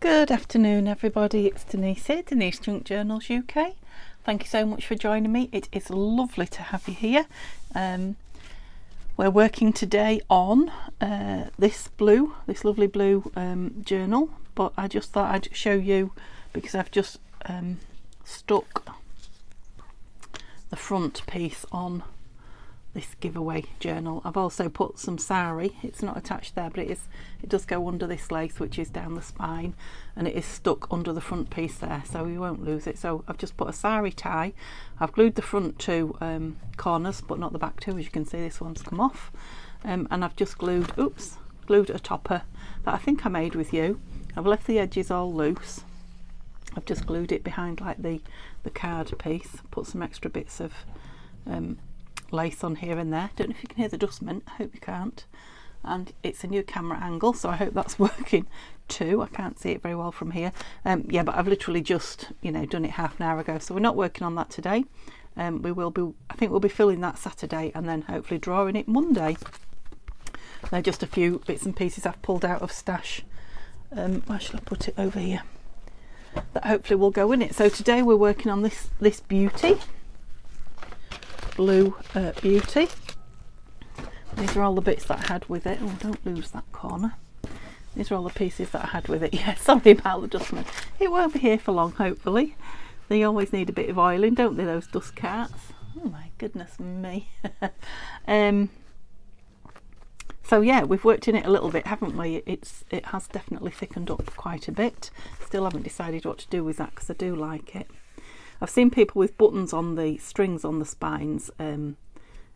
Good afternoon everybody, it's Denise here, Denise Junk Journals UK. Thank you so much for joining me. It is lovely to have you here. We're working today on this lovely blue journal, but I just thought I'd show you because I've just stuck the front piece on this giveaway journal. I've also put some sari, it's not attached there, but it does go under this lace which is down the spine, and it is stuck under the front piece there, so you won't lose it. So I've just put a sari tie. I've glued the front two corners but not the back two. As you can see, this one's come off, and I've just glued a topper that I think I made with you. I've left the edges all loose. I've just glued it behind like the card piece, put some extra bits of lace on here and there. Don't know if you can hear the dustman, I hope you can't. And it's a new camera angle, so I hope that's working too. I can't see it very well from here. Yeah, but I've literally just done it half an hour ago, so we're not working on that today. I think we'll be filling that Saturday and then hopefully drawing it Monday. They're just a few bits and pieces I've pulled out of stash. Where shall I put it? Over here, that hopefully will go in it. So today we're working on this beauty, blue beauty. These are all the bits that I had with it. Oh, don't lose that corner. These are all the pieces that I had with it. Yeah, sorry about the dustman. It won't be here for long, hopefully. They always need a bit of oiling, don't they, those dust carts? Oh my goodness me. So yeah, we've worked in it a little bit, haven't we? It has definitely thickened up quite a bit. Still haven't decided what to do with that because I do like it. I've seen people with buttons on the strings on the spines, and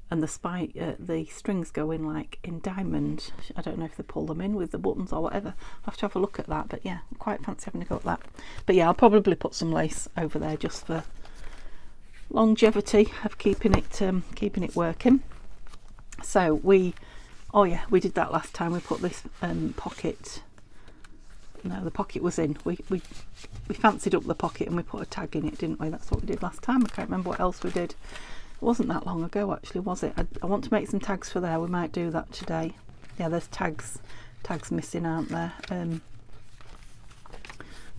the strings go in like in diamond. I don't know if they pull them in with the buttons or whatever. I'll have to have a look at that, but yeah, I quite fancy having a go at that. But yeah, I'll probably put some lace over there just for longevity of keeping it working. So we did that last time. We put this pocket. No, the pocket was in. We fancied up the pocket and we put a tag in it, didn't we? That's what we did last time. I can't remember what else we did. It wasn't that long ago actually, was it? I want to make some tags for there. We might do that today. Yeah, there's tags missing, aren't there?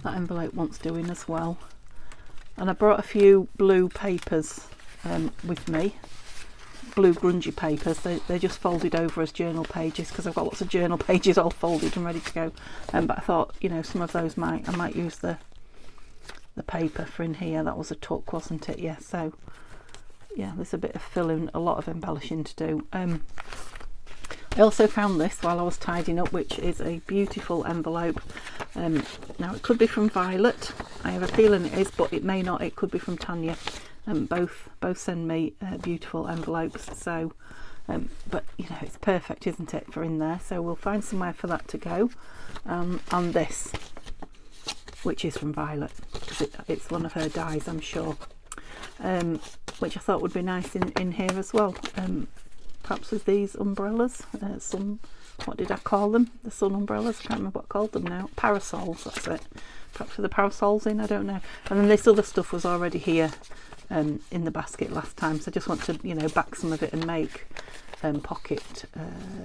That envelope wants doing as well. And I brought a few blue papers with me. Blue grungy papers. They're just folded over as journal pages because I've got lots of journal pages all folded and ready to go. But I thought, some of those I might use the paper for in here. That was a tuck, wasn't it? Yeah, so yeah, there's a bit of filling, a lot of embellishing to do. I also found this while I was tidying up, which is a beautiful envelope. Now it could be from Violet. I have a feeling it is, but it may not. It could be from Tanya. Both send me beautiful envelopes, so but it's perfect, isn't it, for in there? So we'll find somewhere for that to go. And this, which is from Violet, because it's one of her dies, I'm sure, which I thought would be nice in here as well. Perhaps with these umbrellas, what did I call them? The sun umbrellas, I can't remember what I called them now. Parasols, that's it. Perhaps with the parasols in, I don't know. And then this other stuff was already here in the basket last time, so I just want to back some of it and make pocket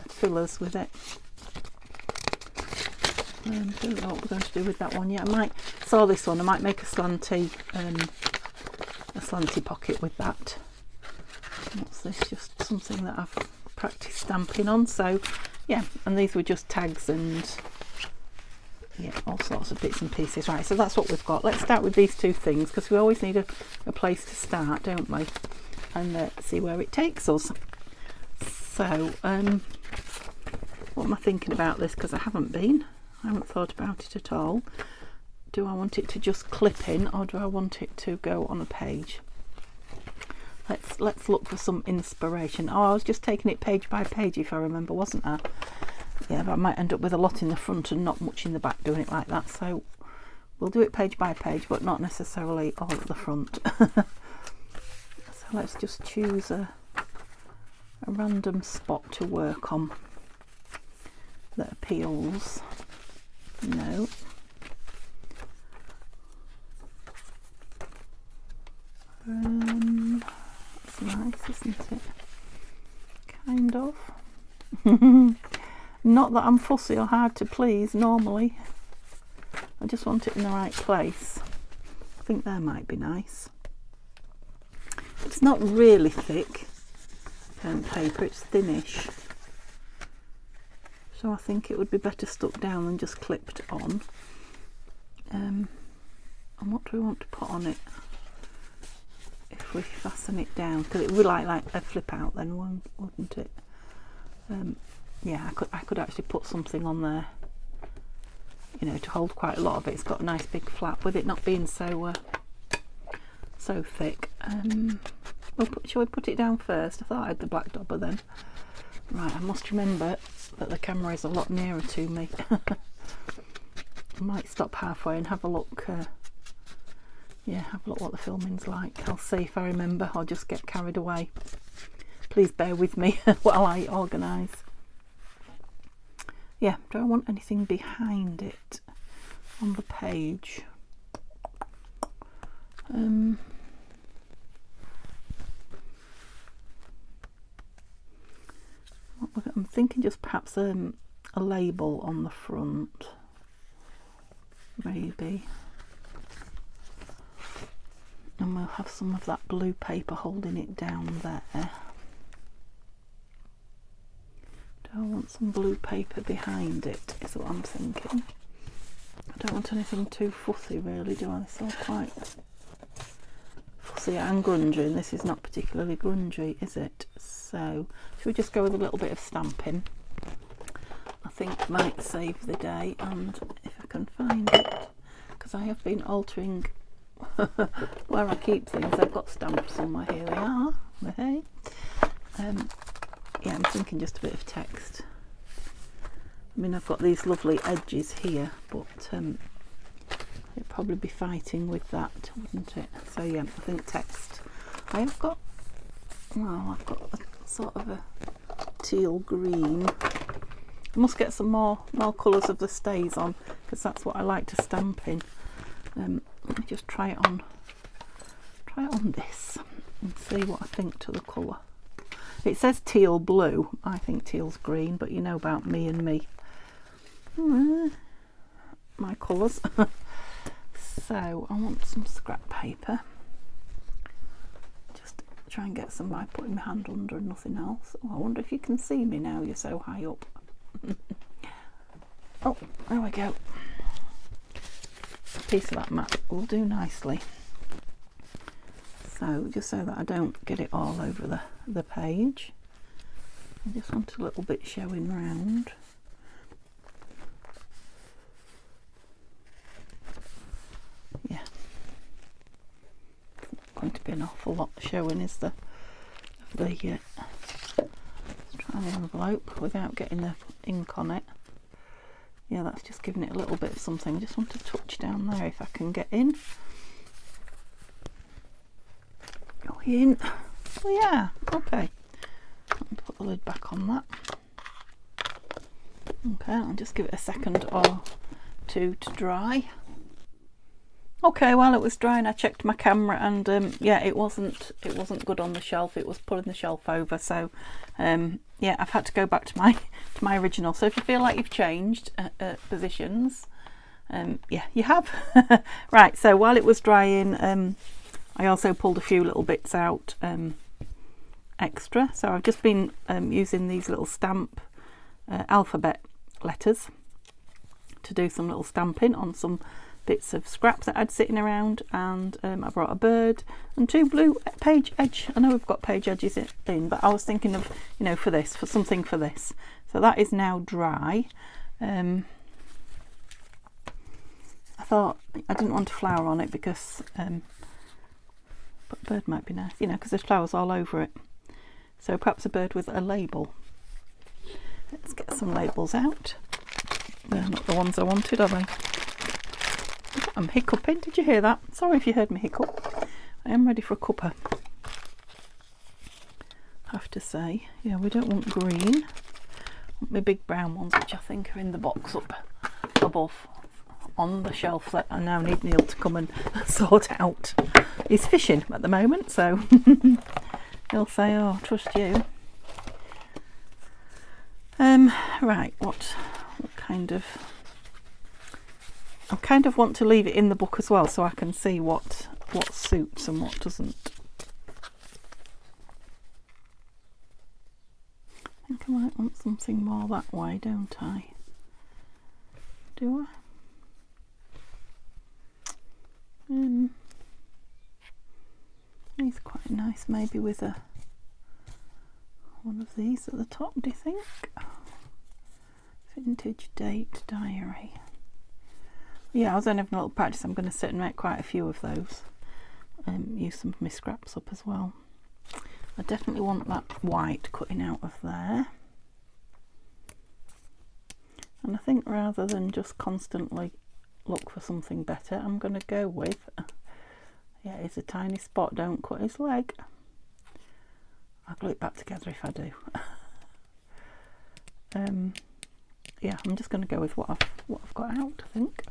fillers with it. Don't know what we're going to do with that one yet. I saw this one, I might make a slanty pocket with that. What's this? Just something that I've practiced stamping on. So yeah, and these were just tags and yeah, all sorts of bits and pieces. Right, so that's what we've got. Let's start with these two things because we always need a place to start, don't we? And see where it takes us. So what am I thinking about this? Because I haven't thought about it at all. Do I want it to just clip in, or do I want it to go on a page? Let's look for some inspiration. Oh, I was just taking it page by page, if I remember, wasn't I? Yeah, but I might end up with a lot in the front and not much in the back doing it like that. So we'll do it page by page, but not necessarily all at the front. So let's just choose a random spot to work on that appeals. No. That's nice, isn't it? Kind of. Not that I'm fussy or hard to please normally. I I just want it in the right place. I think there might be nice. It's not really thick paper, it's thinnish. So I think it would be better stuck down than just clipped on. And what do we want to put on it if we fasten it down? Because it would like a flip out then, wouldn't it? Yeah, I could actually put something on there, you know, to hold quite a lot of it. It's got a nice big flap with it not being so so thick. Shall we put it down first? I thought I had the black dauber then. Right, I must remember that the camera is a lot nearer to me. I might stop halfway and have a look. Yeah, have a look what the filming's like. I'll see if I remember. I'll just get carried away. Please bear with me while I organise. Yeah, do I want anything behind it on the page? I'm thinking just perhaps a label on the front, maybe. And we'll have some of that blue paper holding it down there. Do I want some blue paper behind it, is what I'm thinking. I don't want anything too fussy really, do I? It's all quite fussy and grungy, and this is not particularly grungy, is it? So, should we just go with a little bit of stamping? I think might save the day, and if I can find it, because I have been altering where I keep things. I've got stamps somewhere. Here they are. Hey. Yeah, I'm thinking just a bit of text. I mean, I've got these lovely edges here, but it'd probably be fighting with that, wouldn't it? So yeah, I think text. I have got, well, I've got a sort of a teal green. I must get some more colours of the stays on, because that's what I like to stamp in. Let me just try it on this and see what I think to the colour. It says teal blue. I think teal's green, but you know about me and me. My colours. So I want some scrap paper. Just try and get some by putting my hand under and nothing else. Oh, I wonder if you can see me now, you're so high up. Oh, there we go. A piece of that mat will do nicely. So just so that I don't get it all over the page, I just want a little bit showing round. Yeah, going to be an awful lot showing, is there? Of the let's try the envelope without getting the ink on it. Yeah, that's just giving it a little bit of something. I just want to touch down there if I can get in. Go in. Oh yeah, okay. Let me put the lid back on that. Okay, I'll just give it a second or two to dry. Okay, while it was drying, I checked my camera, and yeah, it wasn't good on the shelf. It was pulling the shelf over, so yeah, I've had to go back to my original. So if you feel like you've changed positions, yeah, you have. Right, so while it was drying, I also pulled a few little bits out extra. So I've just been using these little stamp alphabet letters to do some little stamping on some bits of scraps that I'd sitting around, and I brought a bird and two blue page edge. I know we've got page edges in, but I was thinking of, you know, for something for this. So that is now dry. I thought I didn't want a flower on it because but a bird might be nice, you know, because there's flowers all over it. So perhaps a bird with a label. Let's get some labels out. They're not the ones I wanted, are they? I'm hiccuping. Did you hear that? Sorry if you heard me hiccup. I am ready for a cuppa. I have to say, yeah, we don't want green. I want my big brown ones, which I think are in the box up above on the shelf that I now need Neil to come and sort out. He's fishing at the moment, so he'll say, "Oh, trust you." Right, what kind of I kind of want to leave it in the book as well, so I can see what suits and what doesn't. I think I might want something more that way, don't I? Do I? These are quite nice, maybe with one of these at the top, do you think? Vintage date diary. Yeah, I was only having a little practice. I'm going to sit and make quite a few of those. Use some of my scraps up as well. I definitely want that white cutting out of there. And I think rather than just constantly look for something better, I'm going to go with, yeah, it's a tiny spot, don't cut his leg. I'll glue it back together if I do. Yeah, I'm just going to go with what I've got out, I think.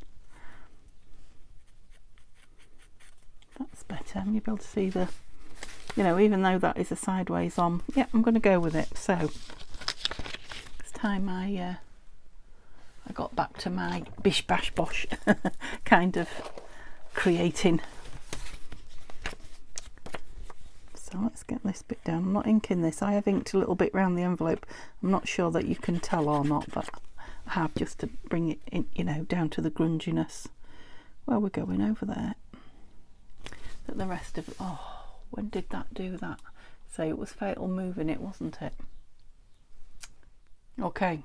That's better. You'll be able to see the, you know, even though that is a sideways on, yeah, I'm going to go with it. So it's time I got back to my bish bash bosh kind of creating. So let's get this bit down. I'm not inking this. I have inked a little bit around the envelope. I'm not sure that you can tell or not, but I have, just to bring it in, you know, down to the grunginess. Well, we're going over there. But the rest of it, oh, when did that do that? So it was fatal moving it, wasn't it? Okay.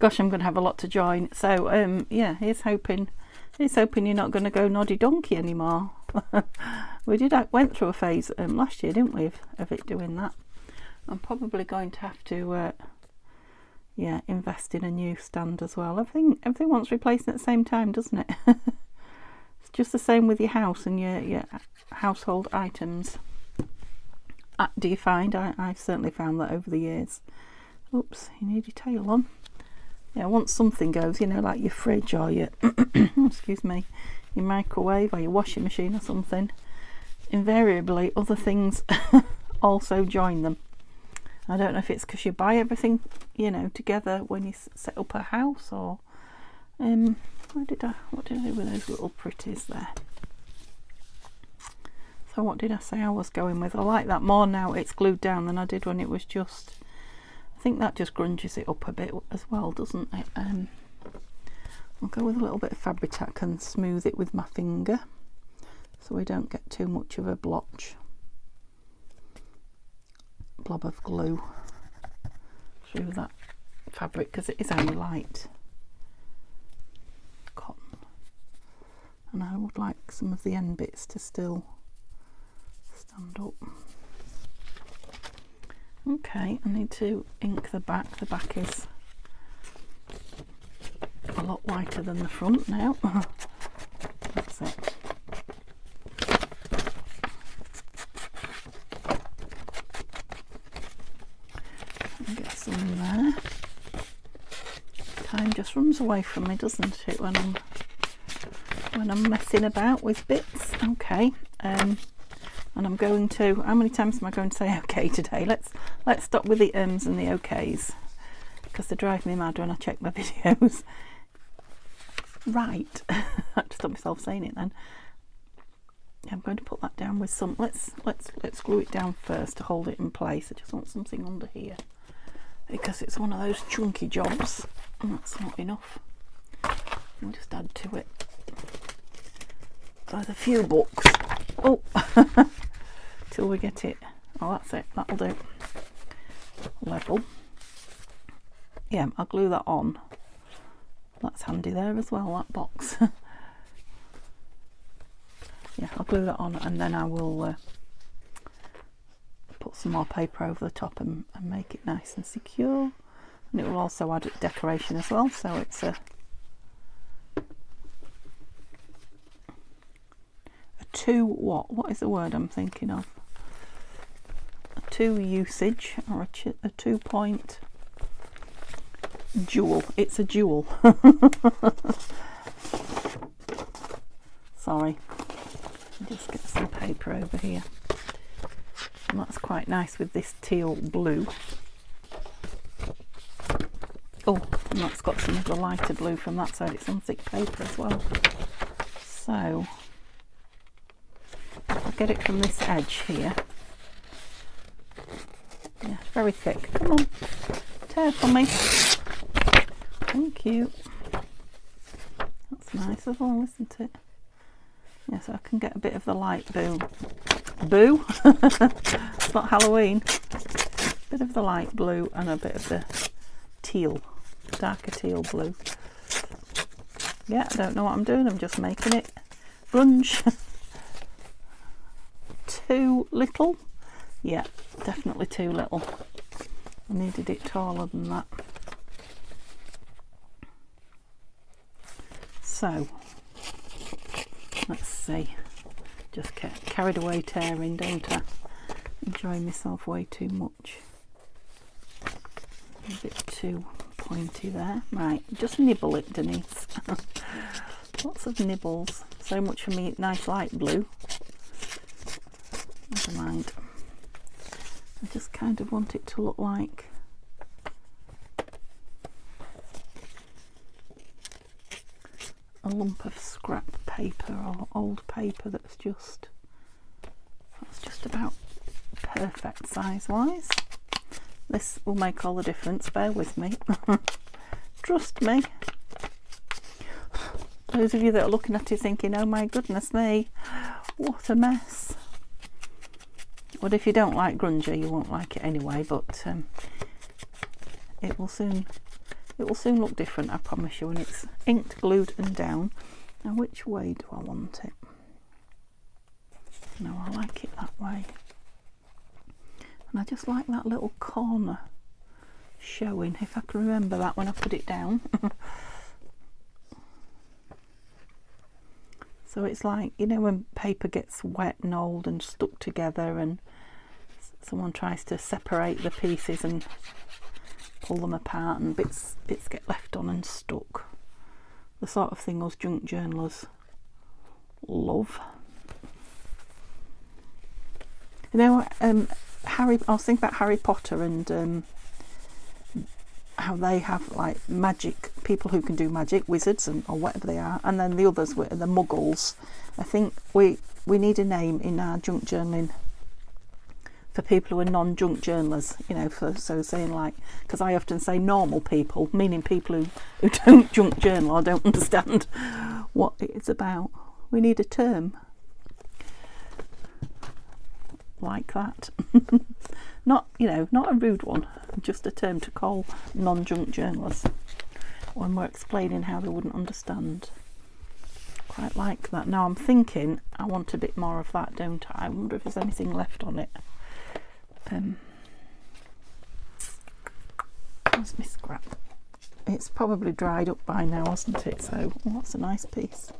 Gosh, I'm going to have a lot to join. So yeah, here's hoping you're not going to go noddy donkey anymore. We went through a phase last year, didn't we, of it doing that. I'm probably going to have to yeah, invest in a new stand as well. Everything wants replacing at the same time, doesn't it? It's just the same with your house and your household items. Do you find? I've certainly found that over the years. Oops, you need your tail on. Yeah, once something goes, you know, like your fridge or your excuse me, your microwave or your washing machine or something, invariably other things also join them. I don't know if it's because you buy everything, you know, together when you set up a house, or what did I do with those little pretties there? So what did I say I was going with? I like that more now it's glued down than I did when it was just, I think that just grunges it up a bit as well, doesn't it? I'll go with a little bit of Fabri-Tac and smooth it with my finger so we don't get too much of a blob of glue through that fabric, because it is only light cotton, and I would like some of the end bits to still stand up. Okay, I need to ink the back. The back is a lot whiter than the front now. That's it. Get some there. Time just runs away from me, doesn't it, when I'm messing about with bits. Okay, and I'm going to, how many times am I going to say okay today? Let's stop with the ums and the okays, because they drive me mad when I check my videos. Right, I have to stop myself saying it then. I'm going to put that down with some, let's glue it down first to hold it in place. I just want something under here, because it's one of those chunky jobs, and that's not enough. I'll just add to it with a few books. Oh, till we get it. Oh, that's it, that'll do. Level. Yeah, I'll glue that on. That's handy there as well, that box. Yeah, I'll glue that on, and then I will put some more paper over the top and make it nice and secure. And it will also add decoration as well, so it's a two what is the word I'm thinking of? A two usage, or a 2 point jewel. It's a jewel. Sorry, just get some paper over here, and that's quite nice with this teal blue. Oh, I'm that's got some of the lighter blue from that side. It's on thick paper as well. So I'll get it from this edge here. Yeah, very thick. Come on, tear for me. Thank you. That's nice as well, isn't it? Yeah, so I can get a bit of the light blue. Boo? It's not Halloween. A bit of the light blue and a bit of the teal, darker teal blue. Yeah, I don't know what I'm doing. I'm just making it grunge. Too little? Yeah, definitely too little. I needed it taller than that. So, let's see. Just get carried away tearing, don't I? Enjoying myself way too much. A bit too pointy there. Right, just nibble it, Denise. Lots of nibbles. So much for me, nice light blue. Never mind. I just kind of want it to look like a lump of scrap paper or old paper that's just about perfect size wise. This will make all the difference, bear with me. Trust me. Those of you that are looking at it thinking, oh my goodness me, what a mess. Well, if you don't like grungy, you won't like it anyway, but it will soon look different, I promise you, when it's inked, glued and down. Now, which way do I want it? No, I like it that way. And I just like that little corner showing, if I can remember that when I put it down. So it's like, you know, when paper gets wet and old and stuck together and someone tries to separate the pieces and pull them apart and bits get left on and stuck. The sort of thing us junk journalers love. You know, I was thinking about Harry Potter and how they have like magic, people who can do magic, wizards or whatever they are, and then the others were the muggles. I think we need a name in our junk journaling for people who are non-junk journalers, you know, so saying like, because I often say normal people, meaning people who don't junk journal or don't understand what it's about. We need a term like that. Not, you know, not a rude one, just a term to call non-junk journalists when we're explaining how they wouldn't understand. Quite like that. Now I'm thinking I want a bit more of that, don't I? I wonder if there's anything left on it. Where's my scrap? It's probably dried up by now, hasn't it? So, well, that's a nice piece.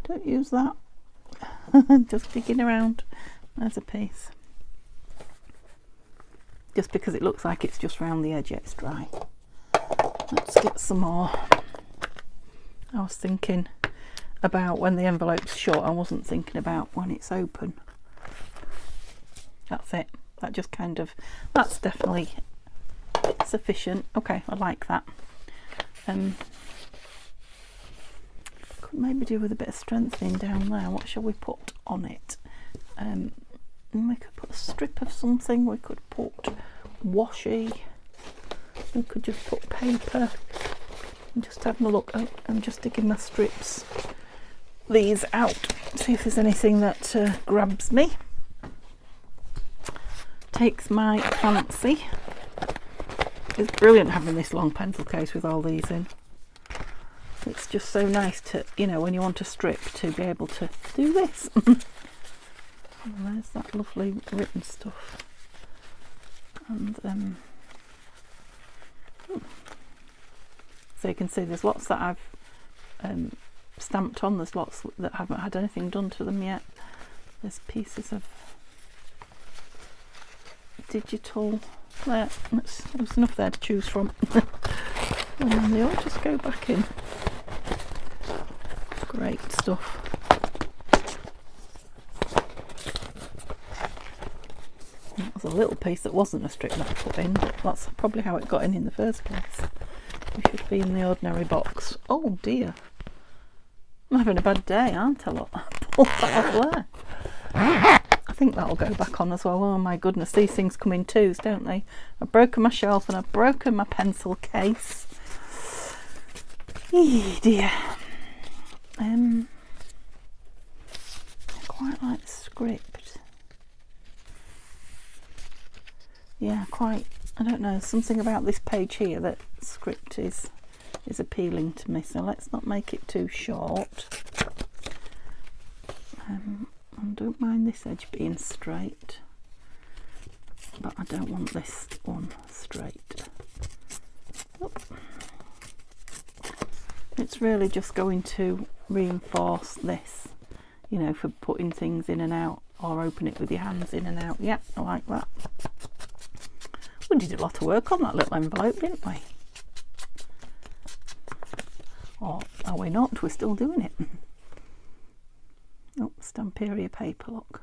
Don't use that. Just digging around. There's a piece. Just because it looks like it's just round the edge, it's dry. Let's get some more. I was thinking about when the envelope's shut. I wasn't thinking about when it's open. That's it. That just kind of, that's definitely sufficient. Okay, I like that. Could maybe do with a bit of strengthening down there. What shall we put on it? We could put a strip of something. We could put washi. We could just put paper. I'm just having a look. Oh, I'm just digging my strips. These out. See if there's anything that grabs me. Takes my fancy. It's brilliant having this long pencil case with all these in. It's just so nice to, you know, when you want a strip, to be able to do this. Oh, there's that lovely written stuff. And so you can see there's lots that I've stamped on. There's lots that haven't had anything done to them yet. There's pieces of digital there. There's enough there to choose from. And then they all just go back in. Great stuff. That was a little piece that wasn't a strip that I put in, but that's probably how it got in the first place. We should be in the ordinary box. Oh dear. I'm having a bad day, aren't I? Look, pull that off there. I think that'll go back on as well. Oh my goodness, these things come in twos, don't they? I've broken my shelf and I've broken my pencil case. Eee, dear. I quite like the script. Yeah, quite. I don't know, something about this page here that script is appealing to me, so let's not make it too short. I don't mind this edge being straight, but I don't want this one straight. Oh. It's really just going to reinforce this, you know, for putting things in and out, or open it with your hands in and out. Yeah, I like that. We did a lot of work on that little envelope, didn't we? Or are we not? We're still doing it. Oh, Stamperia paper, look.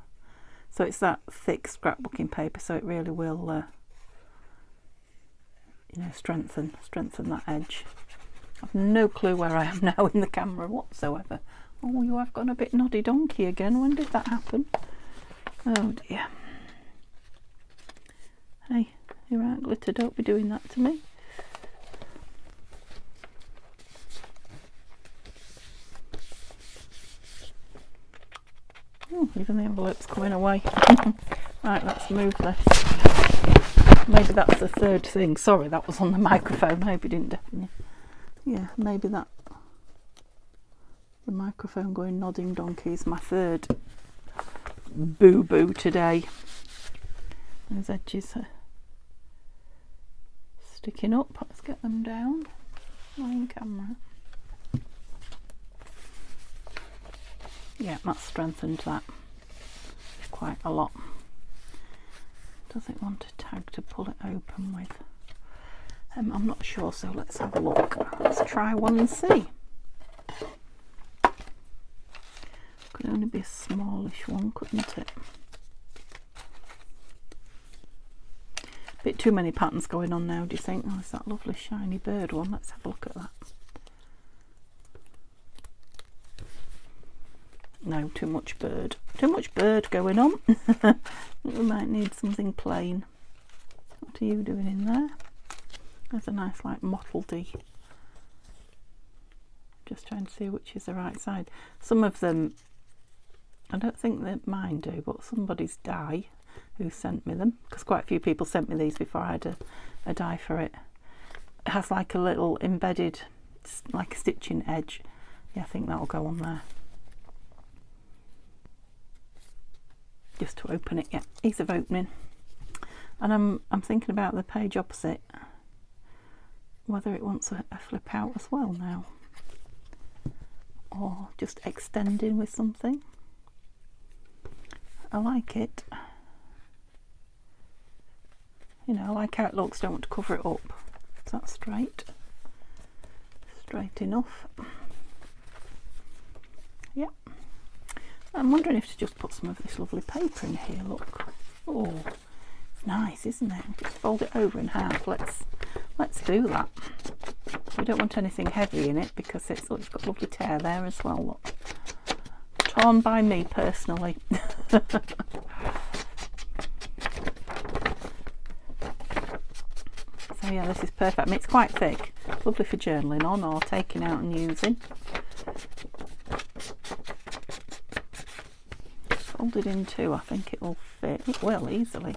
So it's that thick scrapbooking paper, so it really will, you know, strengthen that edge. I've no clue where I am now in the camera whatsoever. Oh, you have gone a bit noddy donkey again. When did that happen? Oh dear. Hey, you're right, glitter, don't be doing that to me. Oh, even the envelope's coming away. Right, let's move this. Maybe that's the third thing. Sorry, that was on the microphone. I hope you didn't deafen you. Yeah, maybe that. The microphone going nodding donkey is my third boo-boo today. Those edges are sticking up. Let's get them down. On camera. Yeah, that's strengthened that quite a lot. Does it want a tag to pull it open with? I'm not sure, so let's have a look. Let's try one and see. Could only be a smallish one, couldn't it? Bit too many patterns going on now, do you think? Oh, there's that lovely shiny bird one. Let's have a look at that. No, too much bird. Too much bird going on. We might need something plain. What are you doing in there? There's a nice like mottledy. Just trying to see which is the right side. Some of them, I don't think that mine do, but somebody's die who sent me them, because quite a few people sent me these before I had a die for it. It has like a little embedded, like a stitching edge. Yeah, I think that'll go on there. Just to open it. Yeah, ease of opening. And I'm thinking about the page opposite, whether it wants a flip out as well now, or just extending with something. I like it. You know, I like how it looks. Don't want to cover it up. Is that straight? Straight enough. Yeah. I'm wondering if to just put some of this lovely paper in here. Look. Oh, it's nice, isn't it? Just fold it over in half. Let's do that. We don't want anything heavy in it because it's got a lovely tear there as well. Look. Torn by me personally. So yeah, this is perfect. I mean, it's quite thick. Lovely for journaling on or taking out and using. Folded in two, I think it will fit. It will easily.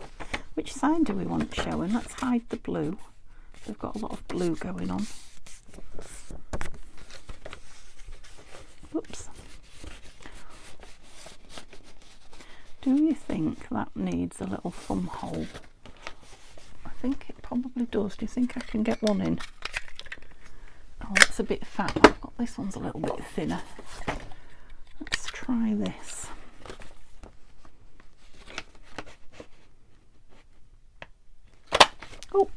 Which side do we want showing? Let's hide the blue. We've got a lot of blue going on. Oops. Do you think that needs a little thumb hole? I think it probably does. Do you think I can get one in? Oh, that's a bit fat. I've got this one's a little bit thinner. Let's try this. Oh,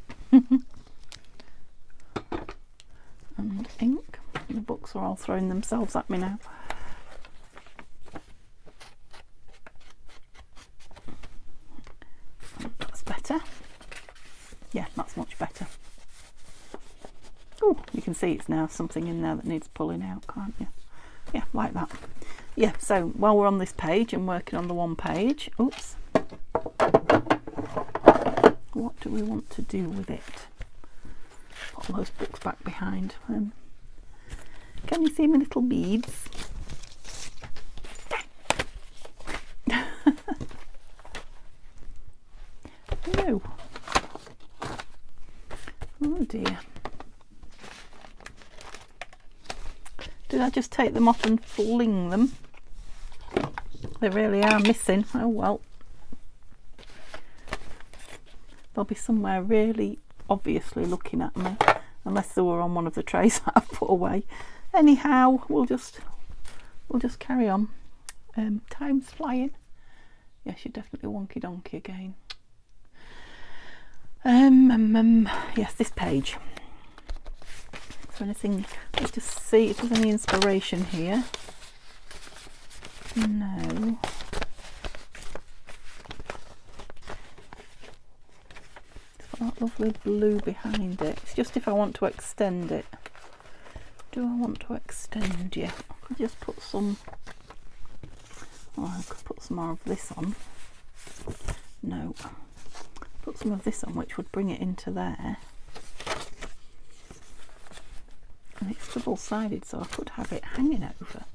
and ink. The books are all throwing themselves at me now. That's better. Yeah, that's much better. Oh, you can see it's now something in there that needs pulling out, can't you? Yeah, like that. Yeah, so while we're on this page and working on the one page, oops, what do we want to do with it? Put those books back behind. Can you see my little beads? No. Oh dear. Did I just take them off and fling them? They really are missing. Oh well. They'll be somewhere really obviously looking at me, unless they were on one of the trays that I've put away. Anyhow, we'll just carry on. Time's flying. Yes, you're definitely wonky donkey again. Yes, this page. Is there anything? Let's just see if there's any inspiration here. No. It's got that lovely blue behind it. It's just if I want to extend it. Do I want to extend? Yeah, I could just put some. Oh, I could put some more of this on. No. Put some of this on, which would bring it into there. And it's double-sided, so I could have it hanging over.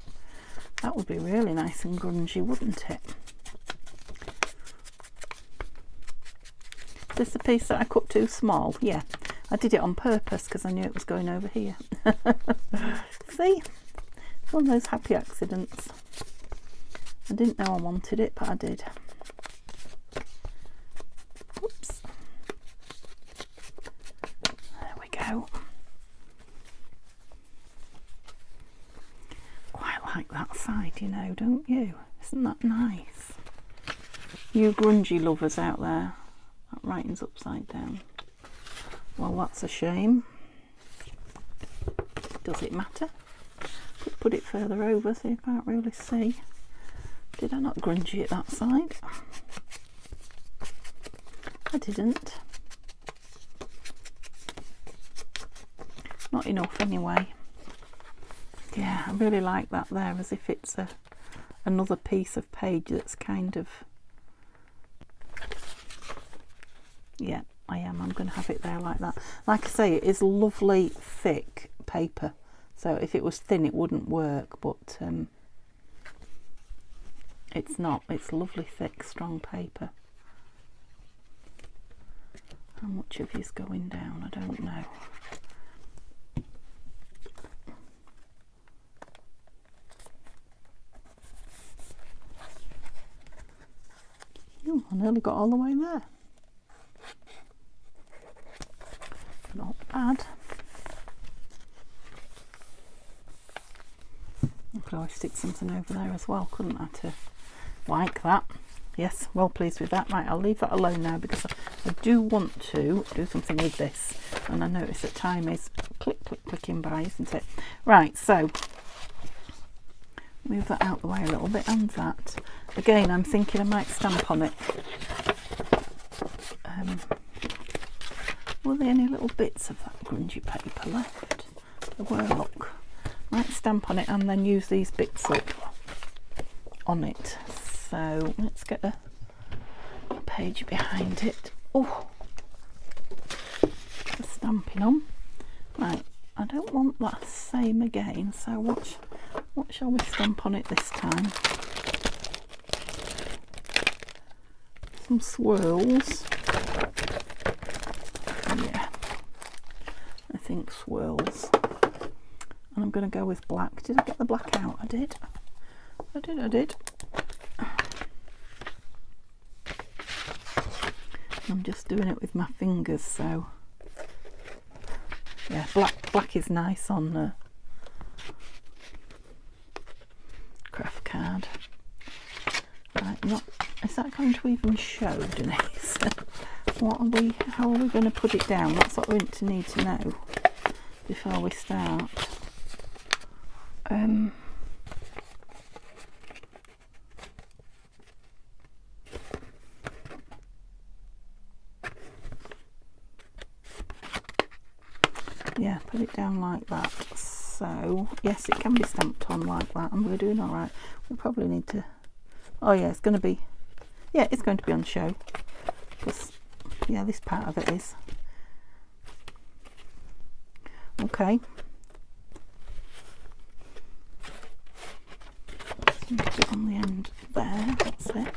That would be really nice and grungy, wouldn't it? Is this the piece that I cut too small? Yeah, I did it on purpose because I knew it was going over here. See? It's one of those happy accidents. I didn't know I wanted it, but I did. Oops. There we go. Quite like that side, you know, don't you? Isn't that nice? You grungy lovers out there, that writing's upside down. Well, that's a shame. Does it matter? Could put it further over so you can't really see. Did I not grungy it that side? I didn't. Not enough anyway. Yeah, I really like that there, as if it's another piece of page that's kind of... Yeah, I am. I'm going to have it there like that. Like I say, it is lovely, thick paper. So if it was thin, it wouldn't work, but it's not. It's lovely, thick, strong paper. How much of you's going down? I don't know. Oh, I nearly got all the way there. Not bad. I could always stick something over there as well, couldn't I, to like that. Yes, well pleased with that. Right, I'll leave that alone now because I do want to do something with this, and I notice that time is clicking by, isn't it? Right, so move that out the way a little bit, and that. Again, I'm thinking I might stamp on it. Were there any little bits of that grungy paper left? There were, look. Might stamp on it and then use these bits up on it. So let's get a page behind it. Oh, the stamping on. Right, I don't want that same again, so what shall we stamp on it this time? Some swirls. Yeah, I think swirls. And I'm going to go with black. Did I get the black out? I did. I did. I'm just doing it with my fingers, so yeah, black is nice on the craft card. Right, is that going to even show, Denise? How are we going to put it down? That's what we need to know before we start. yeah, put it down like that. So yes, it can be stamped on like that, and we're doing all right. We probably need to, oh yeah, it's going to be, yeah, it's going to be on show, because yeah, this part of it is. Okay, put it on the end there, that's it.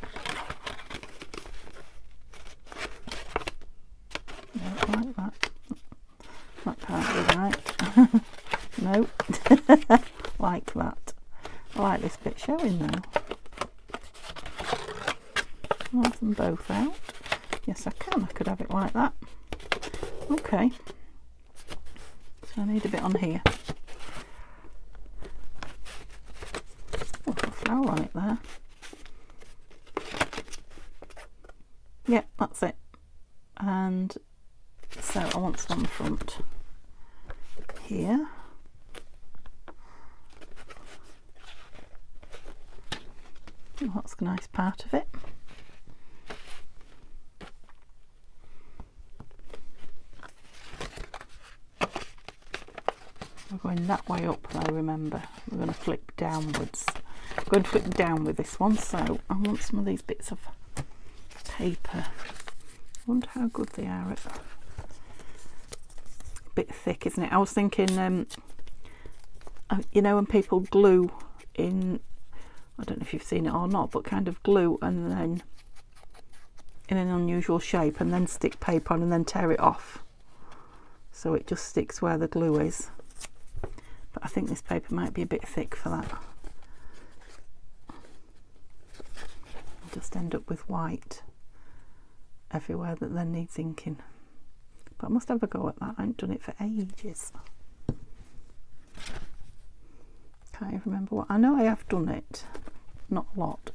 Yeah, like that. That can't be right. No. Like that. I like this bit showing though. I want them both out. Yes, I can. I could have it like that. Okay. So I need a bit on here. Oh, a flower on it there. Yeah, that's it. And so I want some on the front here. Oh, that's a nice part of it. We're going that way up, though, remember. We're going to flip downwards. I'm going to flip down with this one, so I want some of these bits of paper. I wonder how good they are. It's a bit thick, isn't it? I was thinking, you know, when people glue in, I don't know if you've seen it or not, but kind of glue and then in an unusual shape and then stick paper on and then tear it off. So it just sticks where the glue is. But I think this paper might be a bit thick for that. I'll just end up with white everywhere that then needs inking. But I must have a go at that. I haven't done it for ages. Can't even remember what. I know I have done it, not a lot.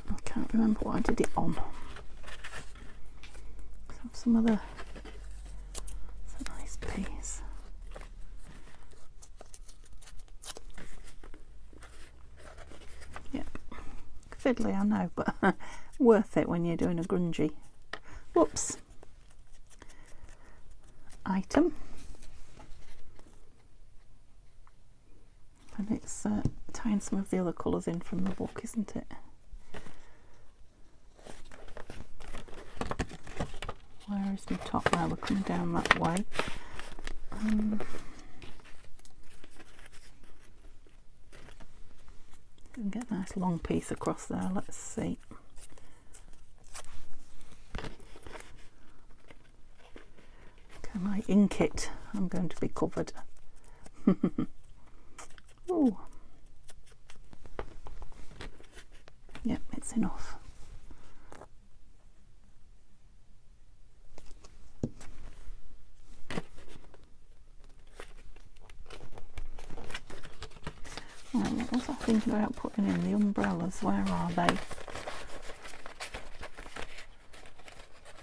I can't remember what I did it on. Let's have some other. It's a nice piece. Yep, fiddly, I know, but worth it when you're doing a grungy. Whoops. Item. And it's tying some of the other colours in from the book, isn't it? Where is my top now? We're coming down that way. Can get a nice long piece across there. Let's see. Okay, my ink it. I'm going to be covered. Oh, yep, it's enough. Right, what was I thinking about putting in? The umbrellas, where are they?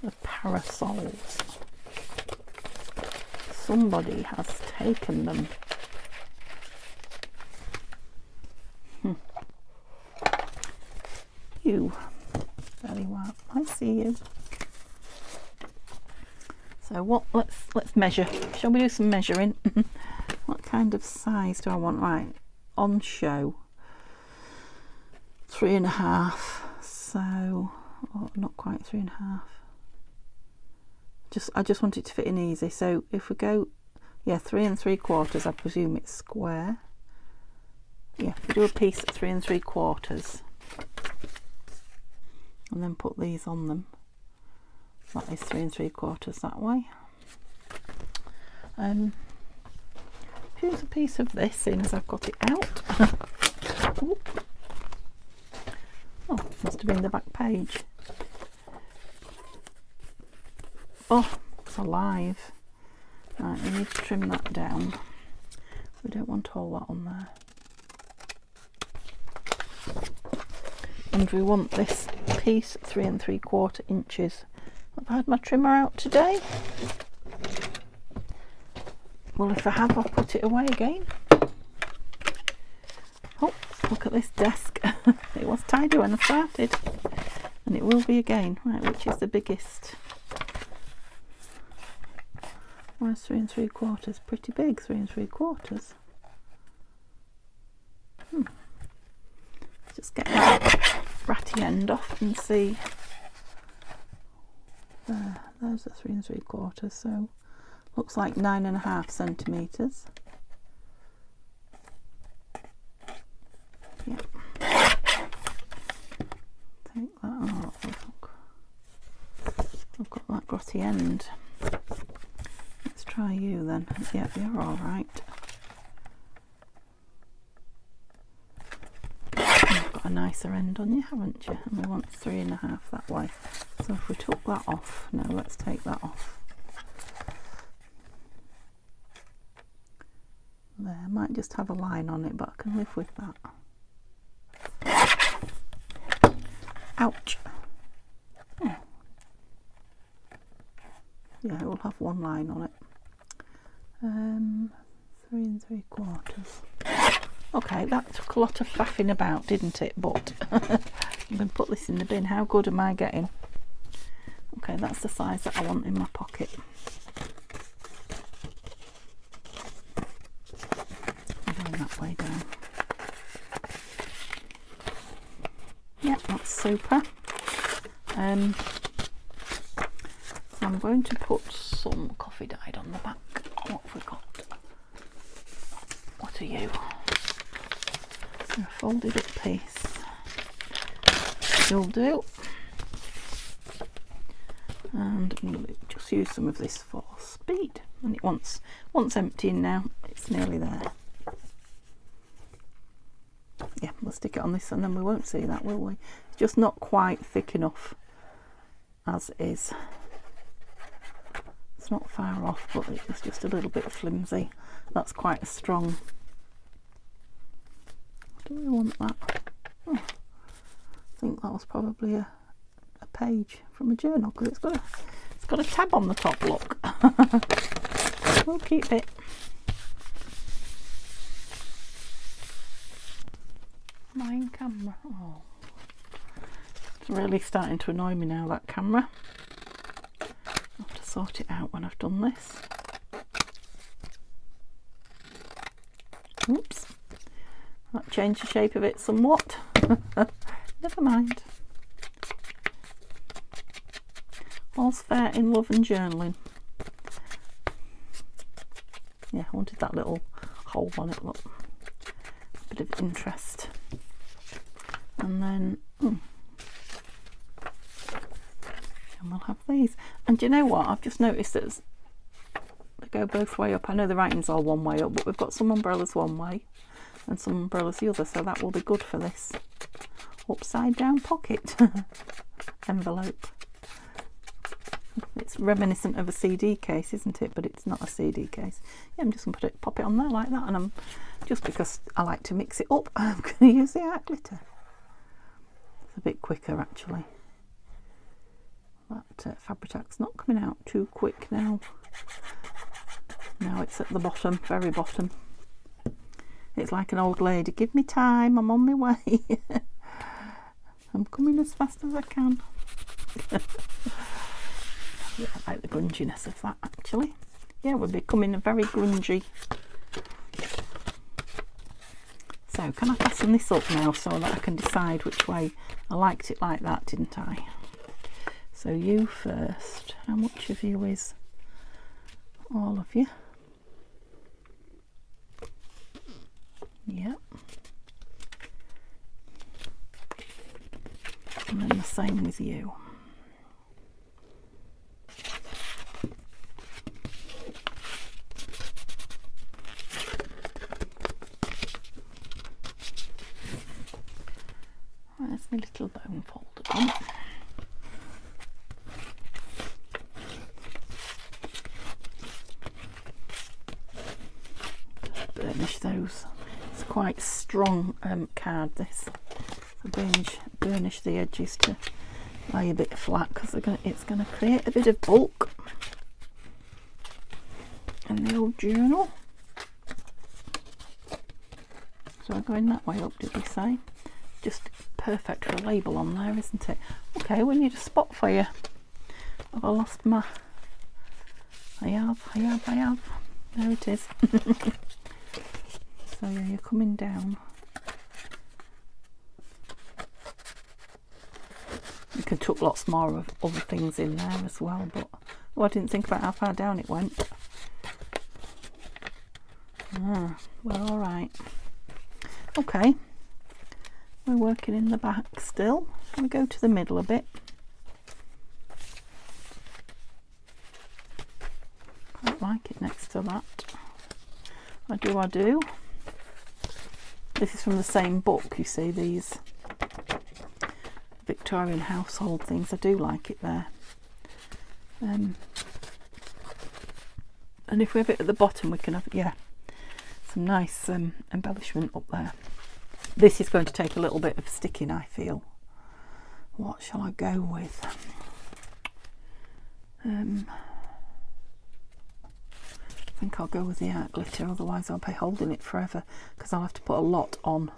The parasols. Somebody has taken them. You very well. I see you. So what? Let's measure. Shall we do some measuring? What kind of size do I want? Right, on show 3.5. So not quite 3.5. I just want it to fit in easy. So if we go, yeah, 3 3/4. I presume it's square. Yeah, we do a piece at 3 3/4. And then put these on them. That is 3 3/4 that way. Here's a piece of this, seeing as I've got it out. Oh, must have been the back page. Oh, it's alive. Right, we need to trim that down. We don't want all that on there. And we want this piece 3 3/4 inches. Have I had my trimmer out today? Well, if I have, I'll put it away again. Oh, look at this desk. It was tidy when I started, and it will be again. Right, which is the biggest? Why is 3 3/4 pretty big? 3 3/4. Just get that ratty end off and see. There's a 3 3/4, so looks like 9.5 centimetres. Yep. Take that off. Look. I've got that grotty end. Let's try you then. Yep, you're all right. You've got a nicer end on you, haven't you? And we want 3.5 that way. So if we took that off, now let's take that off. There, I might just have a line on it, but I can live with that. Ouch! Oh. Yeah, it will have one line on it. 3 3/4. Okay, that took a lot of faffing about, didn't it? But I'm going to put this in the bin. How good am I getting? Okay, that's the size that I want in my pocket. I'm going that way down. Yep, that's super. So I'm going to put some coffee dyed on the back. What have we got? What are you? A folded up piece. You'll do. And we'll just use some of this for speed. And it once emptying now, it's nearly there. Yeah, we'll stick it on this and then we won't see that, will we? It's just not quite thick enough as is. It's not far off, but it's just a little bit flimsy. That's quite a strong. Do we want that? Oh, I think that was probably a page from a journal because it's got a tab on the top. Look, we'll keep it. Mine camera. Oh, it's really starting to annoy me now, that camera. I'll have to sort it out when I've done this. Oops. That changed the shape of it somewhat. Never mind. All's fair in love and journaling. Yeah, I wanted that little hole on it, look. A bit of interest. And then, and we'll have these. And do you know what? I've just noticed that they go both way up. I know the writing's all one way up, but we've got some umbrellas one way and some umbrellas the other, so that will be good for this upside down pocket envelope. It's reminiscent of a CD case, isn't it? But it's not a CD case. Yeah, I'm just going to pop it on there like that, and I'm just because I like to mix it up, I'm going to use the art glitter. It's a bit quicker actually. That Fabri-Tac not coming out too quick now. Now it's at the bottom, very bottom. It's like an old lady. Give me time, I'm on my way. I'm coming as fast as I can. Yeah, I like the grunginess of that actually. Yeah, we're becoming a very grungy. So can I fasten this up now so that I can decide which way? I liked it like that, didn't I? So you first. How much of you is all of you? Yep. And then the same with you. Where's my little bone folder on? Just burnish those. It's quite strong card this. So burnish the edges to lay a bit flat because it's going to create a bit of bulk in the old journal. So I'm going that way up, did we say? Just perfect for a label on there, isn't it? Okay, we need a spot for you. Have I lost my I have. There it is. So yeah, you're coming down. You could tuck lots more of other things in there as well, but I didn't think about how far down it went. We're all right. Okay, we're working in the back still. We go to the middle a bit. Quite like it next to that. I do. This is from the same book, you see, these Victorian household things. I do like it there. And if we have it at the bottom, we can have, yeah, some nice embellishment up there. This is going to take a little bit of sticking, I feel. What shall I go with? I think I'll go with the art glitter, otherwise I'll be holding it forever, because I'll have to put a lot on.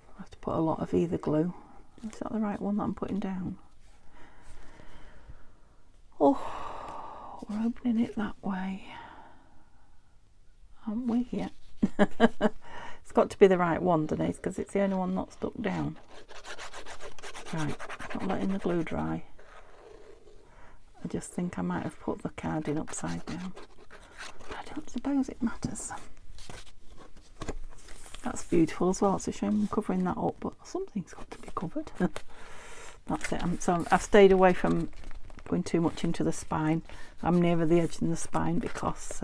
I'll have to put a lot of either glue. Is that the right one that I'm putting down? Oh, we're opening it that way, aren't we? Yeah. It's got to be the right one, Denise, because it's the only one not stuck down. Right, not letting the glue dry. I just think I might have put the card in upside down. I don't suppose it matters. That's beautiful as well. It's a shame I'm covering that up, but something's got to be covered. That's it. So I've stayed away from going too much into the spine. I'm nearer the edge than the spine because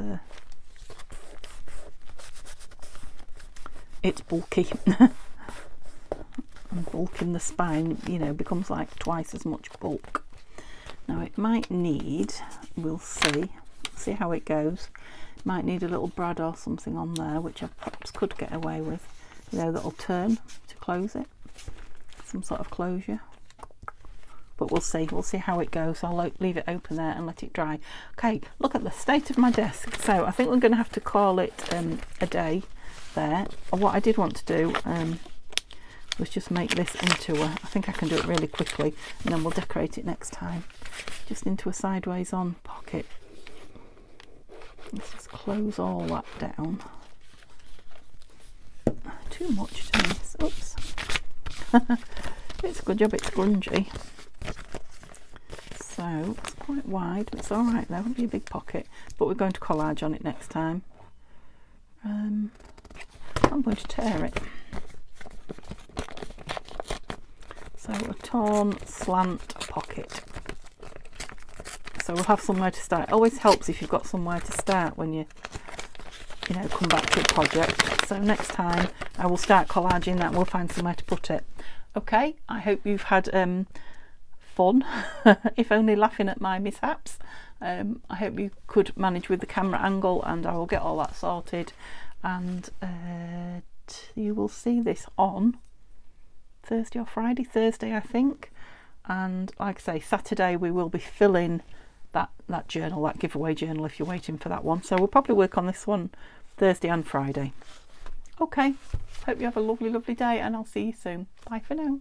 it's bulky. And bulking the spine, you know, becomes like twice as much bulk. Now it might need, we'll see how it goes. It might need a little brad or something on there, which I perhaps could get away with, you know, that'll turn to close it, some sort of closure. But we'll see how it goes. I'll leave it open there and let it dry. Okay, look at the state of my desk. So I think we're going to have to call it a day there. What I did want to do was just make this into a, I think I can do it really quickly, and then we'll decorate it next time, just into a sideways on pocket. Let's just close all that down. Too much to miss. Oops. It's a good job it's grungy. So it's quite wide, it's all right though. It'll be a big pocket, but we're going to collage on it next time. I'm going to tear it. So a torn slant pocket. So we'll have somewhere to start. It always helps if you've got somewhere to start when you know, come back to a project. So next time I will start collaging that and we'll find somewhere to put it. Okay, I hope you've had fun, if only laughing at my mishaps. I hope you could manage with the camera angle, and I will get all that sorted, and you will see this on Thursday or Friday. Thursday I think, and like I say, Saturday we will be filling that journal, that giveaway journal, if you're waiting for that one. So we'll probably work on this one Thursday and Friday. Okay, hope you have a lovely day, and I'll see you soon. Bye for now.